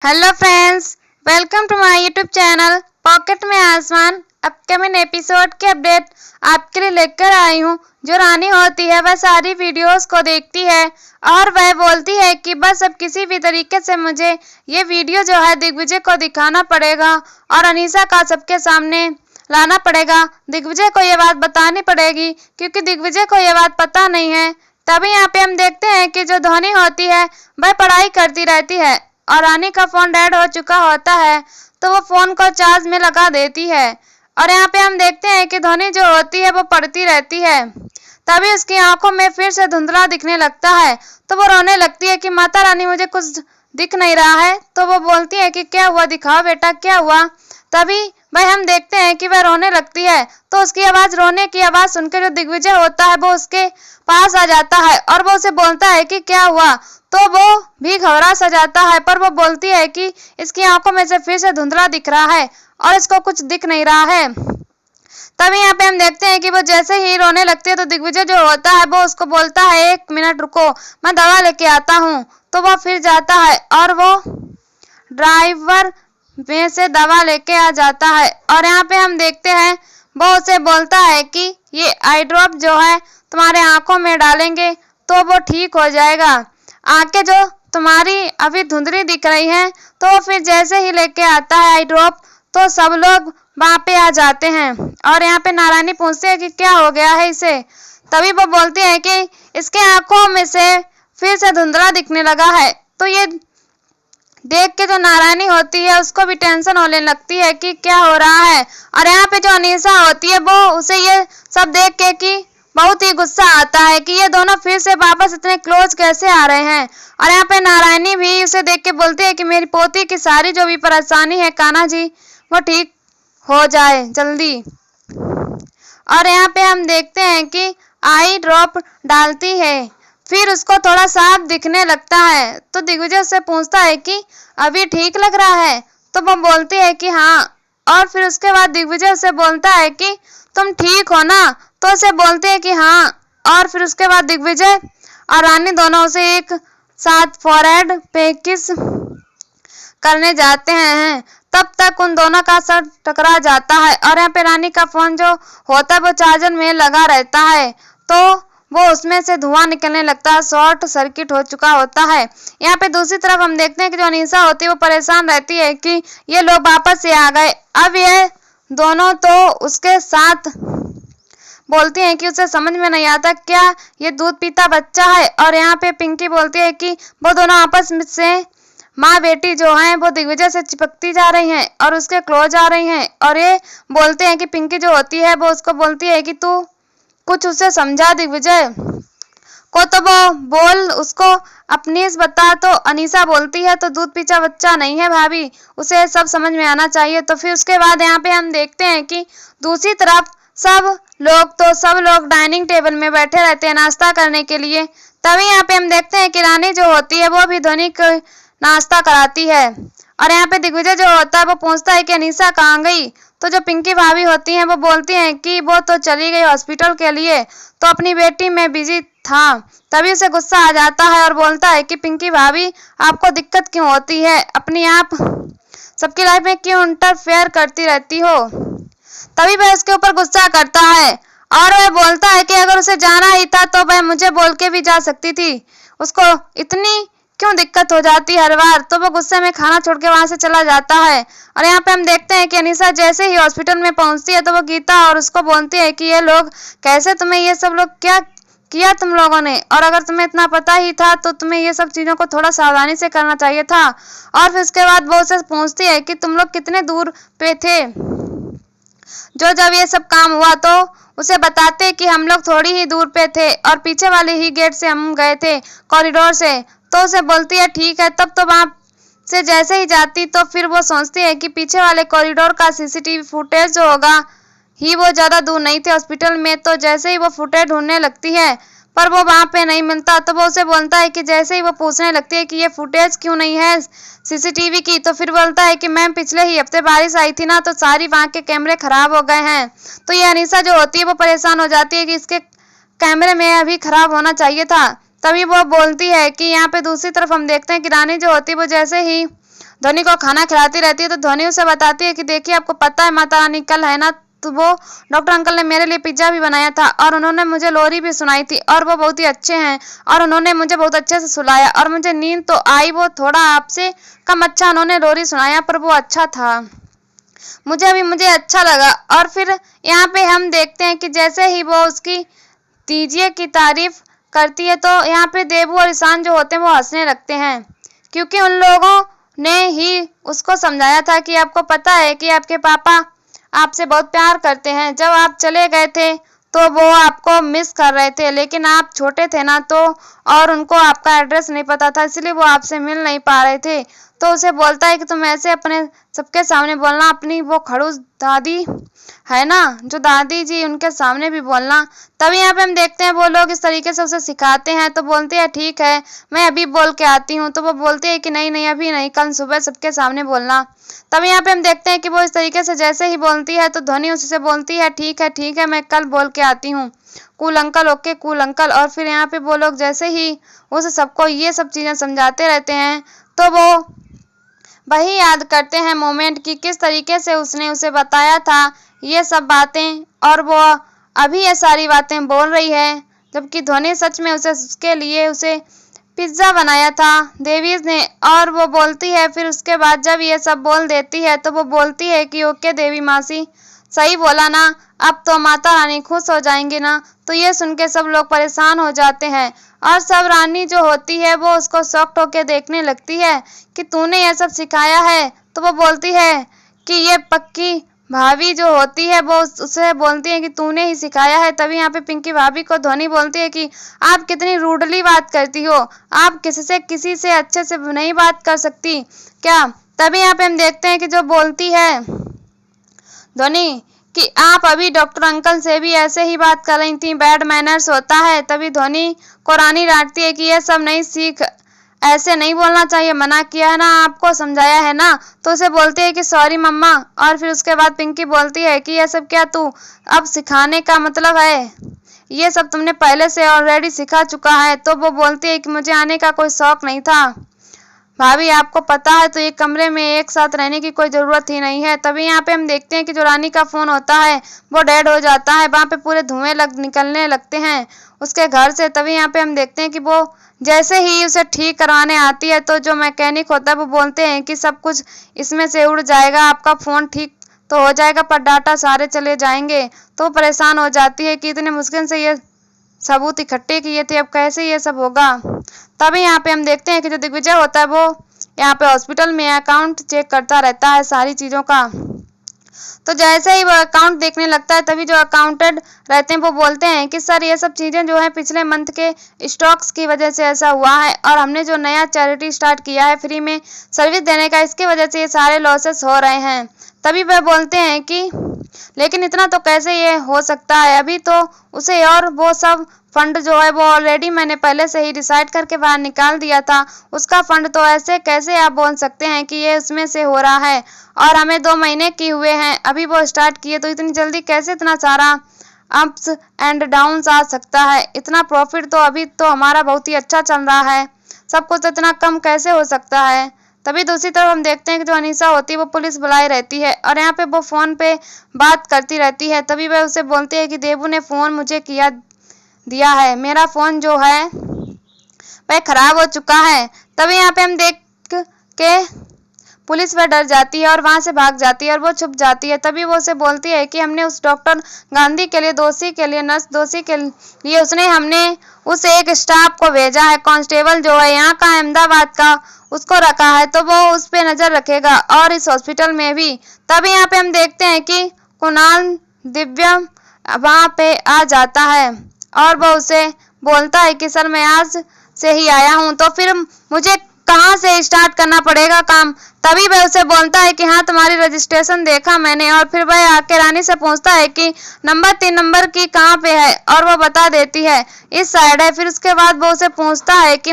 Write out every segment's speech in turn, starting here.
Hello friends, welcome to my YouTube channel pocket में आसमान। Upcoming episode के update आपके लिए लेकर आई हूँ। जो रानी होती है वह सारी वीडियोस को देखती है और वह बोलती है कि बस अब किसी भी तरीके से मुझे ये वीडियो जो है दिग्विजय को दिखाना पड़ेगा और अनीसा का सबके सामने लाना पड़ेगा। दिग्विजय को ये बात बतानी पड़ेगी क्योंकि दिग्विजय को ये बात पता नहीं है। तभी यहाँ पे हम देखते हैं कि जो धोनी होती है वह पढ़ाई करती रहती है और रानी का फोन डेड हो चुका होता है तो वो फोन को चार्ज में लगा देती है। और यहाँ पे हम देखते हैं कि धोनी जो होती है वो पढ़ती रहती है। तभी उसकी आंखों में फिर से धुंधला दिखने लगता है तो वो रोने लगती है कि माता रानी मुझे कुछ दिख नहीं रहा है। तो वो बोलती है कि क्या हुआ, दिखाओ बेटा क्या हुआ। तभी वह हम देखते हैं कि वह रोने लगती है तो उसकी आवाज, रोने की आवाज सुनकर जो दिग्विजय होता है वो उसके पास आ जाता है और वो उसे बोलता है कि क्या हुआ। तो वो भी घबरा सा जाता है पर वो बोलती है कि इसकी आंखों में से फिर से धुंधला दिख रहा है और इसको कुछ दिख नहीं रहा है। तभी यहाँ पे हम देखते हैं कि वो जैसे ही रोने लगती है तो दिग्विजय जो होता है वो उसको बोलता है 1 मिनट रुको, मैं दवा लेके आता हूँ। तो वो फिर जाता है और वो ड्राइवर में से दवा लेके आ जाता है और यहाँ पे हम देखते हैं वो उसे बोलता है कि ये आई ड्रॉप जो है तुम्हारे आंखों में डालेंगे तो वो ठीक हो जाएगा। आंखें जो तुम्हारी अभी धुंधली दिख रही हैं तो वो फिर जैसे ही लेके आता है आई ड्रॉप तो सब लोग वहां पे आ जाते हैं और यहाँ पे नारायणी पूछते हैं कि क्या हो गया है इसे। तभी वो बोलती है कि इसके आंखों में से फिर से धुंधला दिखने लगा है। तो ये देख के जो नारायणी होती है उसको भी टेंशन होने लगती है कि क्या हो रहा है। और यहाँ पे जो अनीसा होती है वो उसे ये सब देख के कि बहुत ही गुस्सा आता है कि ये दोनों फिर से वापस इतने क्लोज कैसे आ रहे हैं। और यहाँ पे नारायणी भी उसे देख के बोलती है कि मेरी पोती की सारी जो भी परेशानी है कान्हा जी वो ठीक हो जाए जल्दी। और यहाँ पे हम देखते हैं कि आई ड्रॉप डालती है फिर उसको थोड़ा साफ दिखने लगता है। तो दिग्विजय उससे पूछता है कि अभी ठीक लग रहा है। तो वो बोलती है कि हाँ। और फिर उसके बाद दिग्विजय उससे बोलता है कि तुम ठीक हो ना। तो उसे बोलते हैं कि हाँ। और फिर उसके बाद दिग्विजय और रानी दोनों उसे एक साथ फॉरहेड पे किस करने जाते हैं। तब तक उन दोनों का सर टकरा जाता है और यहाँ पे रानी का फोन जो होता है वो चार्जर में लगा रहता है तो वो उसमें से धुआं निकलने लगता है, शॉर्ट सर्किट हो चुका होता है। यहाँ पे दूसरी तरफ हम देखते हैं कि जो अनीसा होती है वो परेशान रहती है कि ये लोग वापस से आ गए। अब ये दोनों तो उसके साथ बोलती हैं कि उसे समझ में नहीं आता क्या ये दूध पीता बच्चा है। और यहाँ पे पिंकी बोलती है कि वो दोनों आपस में से माँ बेटी जो हैं वो दिग्विजय से चिपकती जा रही हैं और उसके क्लोज आ रही हैं। और ये बोलते हैं कि पिंकी जो होती है वो उसको बोलती है कि तू कुछ उसे समझा दिग्विजय को। तो वो बोल उसको अपनी बता। तो अनीसा बोलती है तो दूध पीछा बच्चा नहीं है भाभी, उसे सब समझ में आना चाहिए। तो फिर उसके बाद यहाँ पे हम देखते हैं कि दूसरी तरफ सब लोग डाइनिंग टेबल में बैठे रहते हैं नाश्ता करने के लिए। तभी यहाँ पे हम देखते हैं कि रानी जो होती है वो भी धोनी को नाश्ता कराती है। और यहाँ पे दिग्विजय जो होता है वो पूछता है कि अनीसा कहाँ गई। तो जो पिंकी भाभी होती हैं वो बोलती हैं कि वो तो चली गई हॉस्पिटल के लिए, तो अपनी बेटी में बिजी था। तभी उसे गुस्सा आ जाता है और बोलता है कि पिंकी भाभी आपको दिक्कत क्यों होती है, अपनी आप सबकी लाइफ में क्यों इंटरफेयर करती रहती हो। तभी वह उसके ऊपर गुस्सा करता है और वह बोलता है कि अगर उसे जाना ही था तो वह मुझे बोल के भी जा सकती थी, उसको इतनी क्यों दिक्कत हो जाती हर बार। तो वो गुस्से में खाना छोड़ के वहां से चला जाता है। और यहाँ पे हम देखते हैं कि अनीसा जैसे ही हॉस्पिटल में पहुंचती है तो वो गीता और उसको बोलती है कि ये लोग कैसे, तुम्हें ये सब लोग क्या किया तुम लोगों ने, और अगर तुम्हें इतना पता ही था तो तुम्हें ये सब चीजों को थोड़ा सावधानी से करना चाहिए था। और फिर उसके बाद वो उसे पूछती है कि तुम लोग कितने दूर पे थे जब ये सब काम हुआ। तो उसे बताते कि हम लोग थोड़ी ही दूर पे थे और पीछे वाले ही गेट से हम गए थे, कॉरिडोर से। तो उसे बोलती है ठीक है। तब तो वहां से जैसे ही जाती तो फिर वो सोचती है कि पीछे वाले कॉरिडोर का सीसीटीवी फुटेज जो होगा ही वो ज्यादा दूर नहीं थे हॉस्पिटल में। तो जैसे ही वो फुटेज ढूंढने लगती है पर वो वहां पे नहीं मिलता। तो वो उसे बोलता है कि जैसे ही वो पूछने लगती है कि ये फुटेज क्यों नहीं है सीसीटीवी की, तो फिर बोलता है कि मैम पिछले ही हफ्ते बारिश आई थी ना तो सारी वहां के कैमरे खराब हो गए हैं। तो ये अनीसा जो होती है वो परेशान हो जाती है कि इसके कैमरे में अभी खराब होना चाहिए था। तभी वो बोलती है कि यहाँ पे दूसरी तरफ हम देखते हैं कि रानी जो होती है वो जैसे ही धोनी को खाना खिलाती रहती है। तो धोनी उसे बताती है कि देखिए आपको पता है माता रानी कल है ना, तो वो डॉक्टर अंकल ने मेरे लिए पिज्जा भी बनाया था और उन्होंने मुझे लोरी भी सुनाई थी और वो बहुत ही अच्छे हैं और उन्होंने मुझे बहुत अच्छे से सुलाया और मुझे नींद तो आई, वो थोड़ा आपसे कम अच्छा उन्होंने लोरी सुनाया पर वो अच्छा था, मुझे अच्छा लगा। और फिर यहाँ पे हम देखते हैं कि जैसे ही वो उसकी तीजिए की तारीफ करती है तो यहाँ पे देबू और ईशान जो होते हैं वो हंसने लगते हैं, क्योंकि उन लोगों ने ही उसको समझाया था कि आपको पता है कि आपके पापा आपसे बहुत प्यार करते हैं, जब आप चले गए थे तो वो आपको मिस कर रहे थे, लेकिन आप छोटे थे ना तो और उनको आपका एड्रेस नहीं पता था, इसलिए वो आपसे मिल नहीं पा रहे थे। तो उसे बोलता है कि तुम ऐसे अपने सबके सामने बोलना, अपनी वो खड़ूस दादी है ना, जो दादी जी, उनके सामने भी बोलना। तभी यहाँ पे हम देखते हैं वो लोग इस तरीके से उसे सिखाते हैं। तो बोलते हैं ठीक है मैं अभी बोल के आती हूँ। तो वो बोलते हैं कि नहीं अभी नहीं, कल सुबह सबके सामने बोलना। तभी यहाँ पे हम देखते हैं कि वो इस तरीके से जैसे ही बोलती है तो ध्वनि उससे बोलती है ठीक है मैं कल बोल के आती हूँ, cool uncle, okay cool uncle. और फिर यहाँ पे वो लोग जैसे ही उसे सबको ये सब चीज़ें समझाते रहते हैं तो वो वही याद करते हैं मोमेंट की किस तरीके से उसने उसे बताया था ये सब बातें, और वो अभी ये सारी बातें बोल रही है, जबकि ध्वनि सच में उसके लिए उसे पिज्ज़ा बनाया था देवीज ने। और वो बोलती है फिर उसके बाद जब ये सब बोल देती है तो वो बोलती है कि ओके देवी मासी, सही बोला ना, अब तो माता रानी खुश हो जाएंगी ना। तो ये सुन के सब लोग परेशान हो जाते हैं और सब रानी जो होती है वो उसको शॉक्ड होके देखने लगती है कि तूने ये सब सिखाया है। तो वो बोलती है कि ये पक्की भाभी जो होती है वो उसे बोलती है कि तूने ही सिखाया है। तभी यहाँ पे पिंकी भाभी को ध्वनि बोलती है कि आप कितनी रूडली बात करती हो, आप किसी से अच्छे से नहीं बात कर सकती क्या। तभी यहाँ पे हम देखते हैं कि जो बोलती है ध्वनि कि आप अभी डॉक्टर अंकल से भी ऐसे ही बात कर रही थी, बैड मैनर्स होता है। तभी ध्वनि को रानी डांटती है कि ये सब नहीं सीख, ऐसे नहीं बोलना चाहिए, मना किया है ना, आपको समझाया है ना। तो उसे बोलती है कि सॉरी मम्मा। और फिर उसके बाद पिंकी बोलती है कि ये सब क्या तू अब सिखाने का मतलब है, ये सब तुमने पहले से ऑलरेडी सिखा चुका है। तो वो बोलती है कि मुझे आने का कोई शौक नहीं था भाभी, आपको पता है तो एक कमरे में एक साथ रहने की कोई ज़रूरत ही नहीं है। तभी यहाँ पे हम देखते हैं कि जो रानी का फ़ोन होता है वो डेड हो जाता है, वहाँ पे पूरे धुएं निकलने लगते हैं उसके घर से। तभी यहाँ पे हम देखते हैं कि वो जैसे ही उसे ठीक करवाने आती है तो जो मैकेनिक होता है वो बोलते हैं कि सब कुछ इसमें से उड़ जाएगा, आपका फ़ोन ठीक तो हो जाएगा पर डाटा सारे चले जाएंगे। तो परेशान हो जाती है कि इतने मुश्किल से ये सबूत इकट्ठे किए थे, अब कैसे ये सब होगा। तभी यहाँ पे हम देखते हैं कि जो दिग्विजय होता है वो यहाँ पे हॉस्पिटल में अकाउंट चेक करता रहता है सारी चीज़ों का। तो जैसे ही वो अकाउंट देखने लगता है तभी जो अकाउंटेंट रहते हैं वो बोलते हैं कि सर ये सब चीज़ें जो है पिछले मंथ के स्टॉक्स की वजह से ऐसा हुआ है और हमने जो नया चैरिटी स्टार्ट किया है फ्री में सर्विस देने का, इसकी वजह से ये सारे लॉसेस हो रहे हैं। तभी वह बोलते हैं कि लेकिन इतना तो कैसे ये हो सकता है, अभी तो उसे और वो सब फंड जो है वो ऑलरेडी मैंने पहले से ही डिसाइड करके बाहर निकाल दिया था, उसका फंड तो ऐसे कैसे आप बोल सकते हैं कि ये उसमें से हो रहा है, और हमें 2 महीने किए हुए हैं अभी वो स्टार्ट किए, तो इतनी जल्दी कैसे इतना सारा अप्स एंड डाउन्स आ सकता है, इतना प्रॉफिट तो अभी तो हमारा बहुत ही अच्छा चल रहा है, सब कुछ तो इतना कम कैसे हो सकता है। तभी दूसरी तरफ हम देखते हैं कि जो अनीसा होती है वो पुलिस बुलाई रहती है और यहाँ पे वो फ़ोन पे बात करती रहती है। तभी वह उसे बोलते हैं कि देबू ने फ़ोन मुझे दिया है, मेरा फ़ोन जो है वह ख़राब हो चुका है। तभी यहाँ पे हम देख के पुलिस वह डर जाती है और वहाँ से भाग जाती है और वो छुप जाती है। तभी वो उसे बोलती है कि हमने उस डॉक्टर गांधी के लिए दोषी के लिए नर्स दोषी के लिए हमने उस एक स्टाफ को भेजा है, कांस्टेबल जो है यहाँ का अहमदाबाद का, उसको रखा है, तो वो उस पर नज़र रखेगा और इस हॉस्पिटल में भी। तभी यहाँ पे हम देखते हैं कि कुणाल दिव्यम वहाँ पे आ जाता है और वो उसे बोलता है कि सर मैं आज से ही आया हूँ, तो फिर मुझे कहाँ से स्टार्ट करना पड़ेगा काम। तभी वह उसे बोलता है कि हाँ तुम्हारी रजिस्ट्रेशन देखा मैंने, और फिर वह आके रानी से पूछता है कि नंबर 3 नंबर की कहाँ पे है, और वो बता देती है इस साइड है। फिर उसके बाद वो उसे पूछता है कि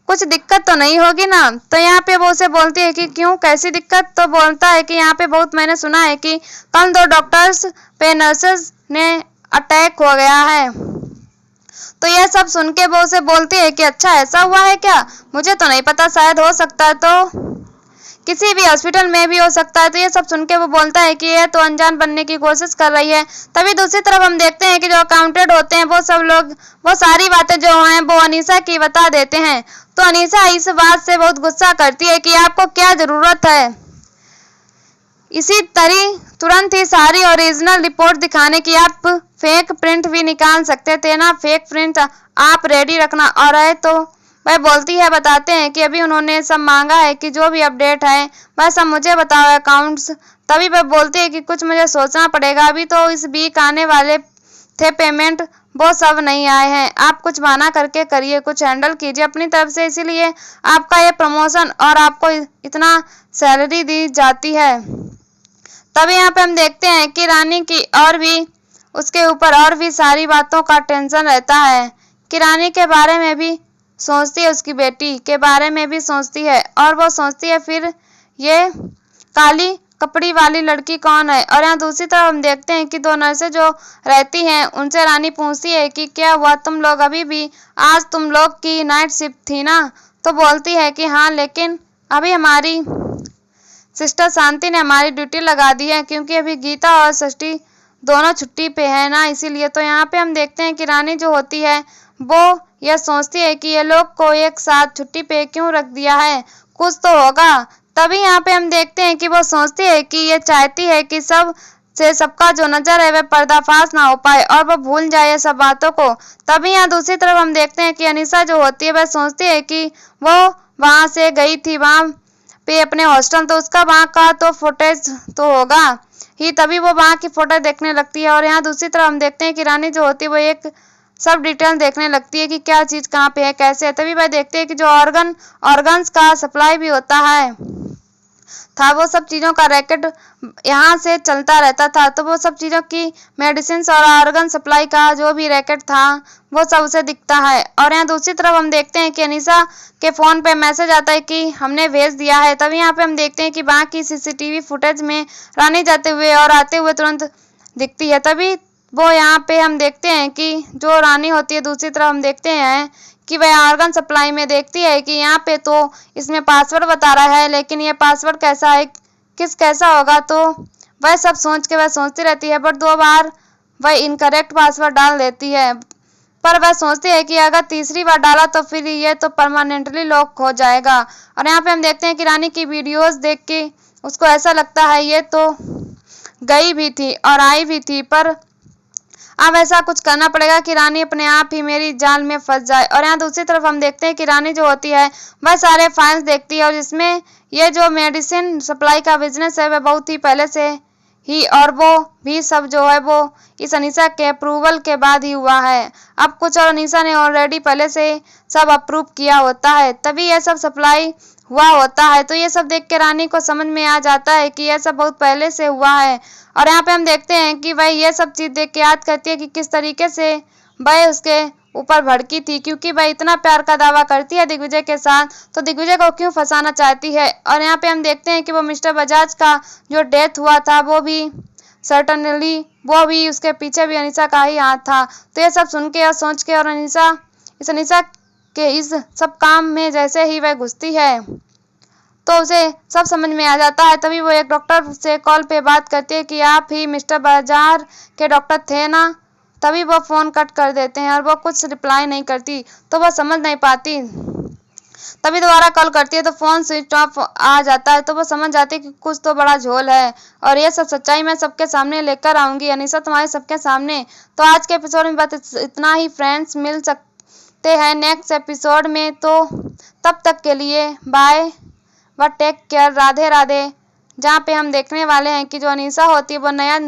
कुछ दिक्कत तो नहीं होगी ना। तो यहाँ पे वो उसे बोलती है कि क्यों, कैसी दिक्कत। तो बोलता है कि यहाँ पे बहुत मैंने सुना है कि कल 2 डॉक्टर्स पे नर्सेस ने अटैक हो गया है। तो यह सब सुन के वो उसे बोलती है कि अच्छा ऐसा हुआ है क्या, मुझे तो नहीं पता, शायद हो सकता है तो किसी भी हॉस्पिटल में भी हो सकता है। तो ये सब सुन के वो बोलता है कि ये तो अनजान बनने की कोशिश कर रही है। तभी दूसरी तरफ हम देखते हैं कि जो अकाउंटेंट होते हैं वो सब लोग वो सारी बातें जो हैं वो अनीसा की बता देते हैं। तो अनीसा इस बात से बहुत गुस्सा करती है कि आपको क्या जरूरत है इसी तरह तुरंत ही सारी ओरिजिनल रिपोर्ट दिखाने की, आप फेक प्रिंट भी निकाल सकते थे ना, फेक प्रिंट आप रेडी रखना। और है तो वह बोलती है, बताते हैं कि अभी उन्होंने सब मांगा है कि जो भी अपडेट है वह सब मुझे बताओ अकाउंट्स। तभी वह बोलती है कि कुछ मुझे सोचना पड़ेगा, अभी तो इस वीक आने वाले थे पेमेंट, वो सब नहीं आए हैं। आप कुछ बहाना करके करिए, कुछ हैंडल कीजिए अपनी तरफ से, इसीलिए आपका ये प्रमोशन और आपको इतना सैलरी दी जाती है। तभी यहाँ पे हम देखते हैं कि रानी की और भी उसके ऊपर और भी सारी बातों का टेंशन रहता है कि रानी के बारे में भी सोचती है, उसकी बेटी के बारे में भी सोचती है। और वो सोचती है फिर ये काली कपड़ी वाली लड़की कौन है। और यहाँ दूसरी तरफ हम देखते हैं कि दो नर्सें जो रहती हैं उनसे रानी पूछती है कि क्या हुआ, तुम लोग अभी भी, आज तुम लोग की नाइट शिफ्ट थी ना। तो बोलती है कि हाँ, लेकिन अभी हमारी सिस्टर शांति ने हमारी ड्यूटी लगा दी है, क्योंकि अभी गीता और षष्ठी दोनों छुट्टी पे है ना, इसीलिए। तो यहाँ पे हम देखते हैं कि रानी जो होती है वो यह सोचती है कि ये लोग को एक साथ छुट्टी पे क्यों रख दिया है, कुछ तो होगा। तभी यहाँ पे हम देखते हैं कि वो सोचती है कि ये चाहती है कि सब से सबका जो नजर है वह पर्दाफाश ना हो पाए और वो भूल जाए सब बातों को। तभी यहाँ दूसरी तरफ हम देखते हैं कि अनीसा जो होती है वह सोचती है कि वो वहां से गई थी वहां पे अपने हॉस्टल, तो उसका वहां का तो फुटेज तो होगा ही, तभी वो वहां की फोटो देखने लगती है। और यहाँ दूसरी तरफ हम देखते हैं कि रानी जो होती है वो एक सब डिटेल देखने लगती है कि क्या चीज कहाँ पे है, कैसे है। तभी वह देखते हैं कि जो ऑर्गन्स का सप्लाई भी होता है था, वो सब चीज़ों का रैकेट यहाँ से चलता रहता था। तो वो सब चीज़ों की मेडिसिन और ऑर्गन सप्लाई का जो भी रैकेट था वो सब उसे दिखता है। और यहाँ दूसरी तरफ हम देखते हैं कि अनीसा के फ़ोन पे मैसेज आता है कि हमने भेज दिया है। तभी यहाँ पे हम देखते हैं कि वहाँ की CCTV फुटेज में रानी जाते हुए और आते हुए तुरंत दिखती है। तभी वो यहाँ पे हम देखते हैं कि जो रानी होती है दूसरी तरफ हम देखते हैं कि वह ऑर्गन सप्लाई में देखती है कि यहाँ पे तो इसमें पासवर्ड बता रहा है, लेकिन ये पासवर्ड कैसा है, कैसा होगा। तो वह सब सोच के वह सोचती रहती है, बट 2 बार वह इनकरेक्ट पासवर्ड डाल देती है। पर वह सोचती है कि अगर तीसरी बार डाला तो फिर ये तो परमानेंटली लॉक हो जाएगा। और यहाँ पे हम देखते हैं कि रानी की वीडियोस देख के उसको ऐसा लगता है ये तो गई भी थी और आई भी थी, पर अब ऐसा कुछ करना पड़ेगा कि रानी अपने आप ही मेरी जाल में फंस जाए। और यहाँ दूसरी तरफ हम देखते हैं कि रानी जो होती है वह सारे फाइल्स देखती है, और जिसमें ये जो मेडिसिन सप्लाई का बिजनेस है वह बहुत ही पहले से ही, और वो भी सब जो है वो इस अनीसा के अप्रूवल के बाद ही हुआ है। अब कुछ और अनीसा ने ऑलरेडी पहले से सब अप्रूव किया होता है, तभी यह सब सप्लाई हुआ होता है। तो ये सब देख के रानी को समझ में आ जाता है कि यह सब बहुत पहले से हुआ है। और यहाँ पे हम देखते हैं कि वह ये सब चीज़ देख के याद करती है कि किस तरीके से वह उसके ऊपर भड़की थी, क्योंकि वह इतना प्यार का दावा करती है दिग्विजय के साथ, तो दिग्विजय को क्यों फंसाना चाहती है। और यहाँ पे हम देखते हैं कि वो मिस्टर बजाज का जो डेथ हुआ था वो भी सर्टनली वो भी उसके पीछे भी अनीसा का ही हाथ था। तो ये सब सुन के और सोच के और अनीसा के इस सब काम में जैसे ही वह घुसती है तो उसे सब समझ में आ जाता है। तभी वो एक डॉक्टर से कॉल पे बात करती है कि आप ही मिस्टर बाजार के डॉक्टर थे ना। तभी वो फ़ोन कट कर देते हैं और वो कुछ रिप्लाई नहीं करती, तो वो समझ नहीं पाती। तभी दोबारा कॉल करती है तो फ़ोन स्विच ऑफ आ जाता है, तो वो समझ जाती है कि कुछ तो बड़ा झोल है और ये सब सच्चाई मैं सबके सामने लेकर आऊँगी, अनीसा तुम्हारे सबके सामने। तो आज के एपिसोड में बस इतना ही फ्रेंड्स, मिल सकते हैं नेक्स्ट एपिसोड में। तो तब तक के लिए बाय व टेक केयर, राधे राधे। जहाँ पे हम देखने वाले हैं कि जो अनीसा होती है वो नया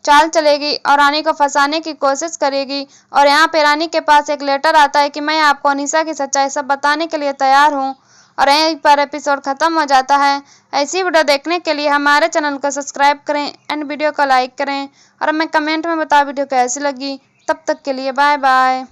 चाल चलेगी और रानी को फंसाने की कोशिश करेगी। और यहाँ पे रानी के पास एक लेटर आता है कि मैं आपको अनीसा की सच्चाई सब बताने के लिए तैयार हूँ। और यहीं पर एपिसोड ख़त्म हो जाता है। ऐसी वीडियो देखने के लिए हमारे चैनल को सब्सक्राइब करें एंड वीडियो को लाइक करें और हमें कमेंट में बताओ वीडियो कैसी लगी। तब तक के लिए बाय बाय।